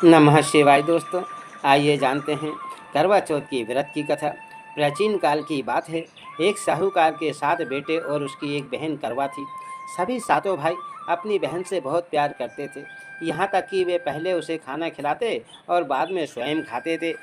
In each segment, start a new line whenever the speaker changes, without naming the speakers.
नमः शिवाय दोस्तों। आइए जानते हैं करवा चौथ की व्रत की कथा। प्राचीन काल की बात है। एक साहूकार के 7 बेटे और उसकी एक बहन करवा थी। सभी सातों भाई अपनी बहन से बहुत प्यार करते थे, यहाँ तक कि वे पहले उसे खाना खिलाते और बाद में स्वयं खाते थे।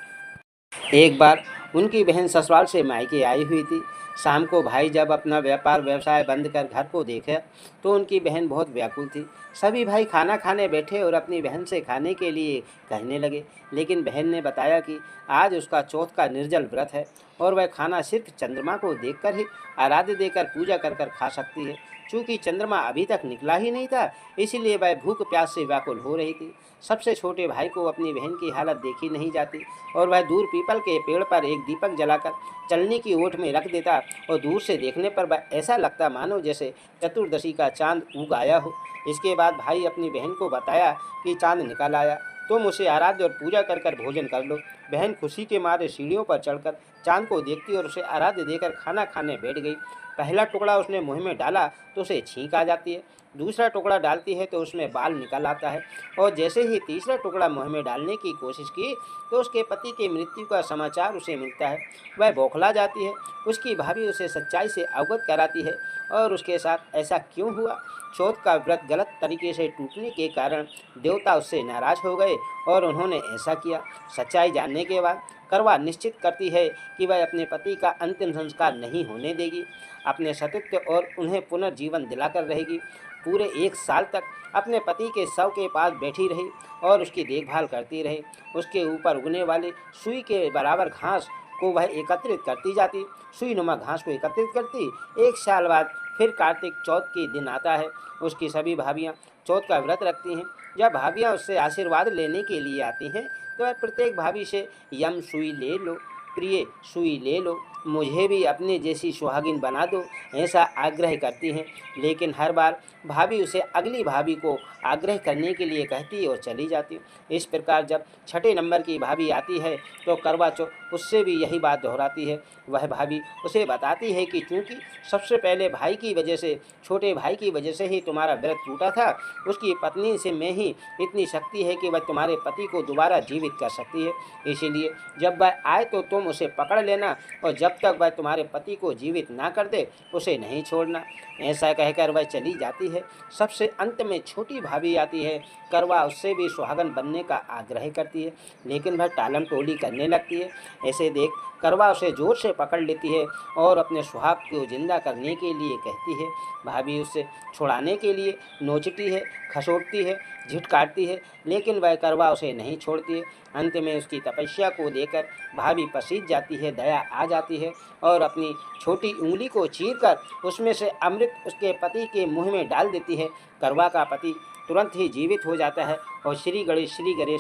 एक बार उनकी बहन ससुराल से मायके आई हुई थी। शाम को भाई जब अपना व्यापार व्यवसाय बंद कर घर को देखा तो उनकी बहन बहुत व्याकुल थी। सभी भाई खाना खाने बैठे और अपनी बहन से खाने के लिए कहने लगे, लेकिन बहन ने बताया कि आज उसका चौथ का निर्जल व्रत है और वह खाना सिर्फ चंद्रमा को देखकर ही आराध्य देकर पूजा कर कर खा सकती है। चूँकि चंद्रमा अभी तक निकला ही नहीं था, इसीलिए वह भूख प्यास से व्याकुल हो रही थी। सबसे छोटे भाई को अपनी बहन की हालत देखी नहीं जाती और वह दूर पीपल के पेड़ पर एक दीपक जलाकर चलनी की ओट में रख देता और दूर से देखने पर वह ऐसा लगता मानो जैसे चतुर्दशी का चांद उग आया हो। इसके बाद भाई अपनी बहन को बताया कि चांद निकल आया, तुम उसे आराध्य और पूजा कर कर भोजन कर लो। बहन खुशी के मारे सीढ़ियों पर चढ़कर चांद को देखती और उसे आराध्य देकर खाना खाने बैठ गई। पहला टुकड़ा उसने मुँह में डाला तो उसे छींक आ जाती है, दूसरा टुकड़ा डालती है तो उसमें बाल निकल आता है और जैसे ही तीसरा टुकड़ा मुँह में डालने की कोशिश की तो उसके पति की मृत्यु का समाचार उसे मिलता है। वह बौखला जाती है। उसकी भाभी उसे सच्चाई से अवगत कराती है और उसके साथ ऐसा क्यों हुआ। चौथ का व्रत गलत तरीके से टूटने के कारण देवता उससे नाराज हो गए और उन्होंने ऐसा किया। सच्चाई जानने के बाद करवा निश्चित करती है कि वह अपने पति का अंतिम संस्कार नहीं होने देगी, अपने सतीत्व और उन्हें पुनर्जीवन दिलाकर रहेगी। पूरे 1 साल तक अपने पति के शव के पास बैठी रही और उसकी देखभाल करती रही। उसके ऊपर उगने वाली सुई के बराबर घास को वह एकत्रित करती जाती, सुई नुमा घास को एकत्रित करती। 1 साल बाद फिर कार्तिक चौथ के दिन आता है। उसकी सभी भाभियाँ चौथ का व्रत रखती हैं। जब भाभियाँ उससे आशीर्वाद लेने के लिए आती हैं तो वह प्रत्येक भाभी से यम सुई ले लो, प्रिय सुई ले लो, मुझे भी अपने जैसी सुहागिन बना दो, ऐसा आग्रह करती हैं। लेकिन हर बार भाभी उसे अगली भाभी को आग्रह करने के लिए कहती और चली जाती। इस प्रकार जब 6ठे नंबर की भाभी आती है तो करवा चौथ उससे भी यही बात दोहराती है। वह भाभी उसे बताती है कि चूँकि सबसे पहले भाई की वजह से, छोटे भाई की वजह से ही तुम्हारा व्रत टूटा था, उसकी पत्नी से में ही इतनी शक्ति है कि वह तुम्हारे पति को दोबारा जीवित कर सकती है। इसीलिए जब वह आए तो तुम उसे पकड़ लेना और जब तक वह तुम्हारे पति को जीवित ना कर दे उसे नहीं छोड़ना। ऐसा कहकर वह चली जाती है। सबसे अंत में छोटी भाभी आती है। करवा उससे भी सुहागन बनने का आग्रह करती है, लेकिन वह टालम टोली करने लगती है। ऐसे देख करवा उसे जोर से पकड़ लेती है और अपने सुहाग को जिंदा करने के लिए कहती है। भाभी उससे छुड़ाने के लिए नोचती है, खसोटती है, झिटकारती है, लेकिन वह करवा उसे नहीं छोड़ती है। अंत में उसकी तपस्या को देकर भाभी पसीज जाती है, दया आ जाती है और अपनी छोटी उंगली को चीरकर उसमें से अमृत उसके पति के मुंह में डाल देती है। करवा का पति तुरंत ही जीवित हो जाता है और श्री गणेश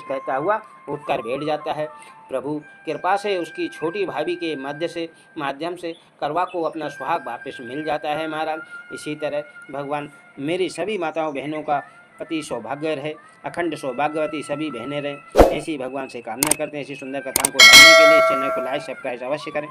कहता हुआ उठकर बैठ जाता है। प्रभु कृपा से उसकी छोटी भाभी के माध्यम से करवा को अपना सुहाग वापस मिल जाता है महाराज। इसी तरह भगवान मेरी सभी माताओं बहनों का पति सौभाग्य रहे, अखंड सौभाग्यवती सभी बहनें रहें, ऐसी भगवान से कामना करते हैं। ऐसी सुंदर कथाओं को जानने के लिए चैनल को लाइक सब्सक्राइब अवश्य करें।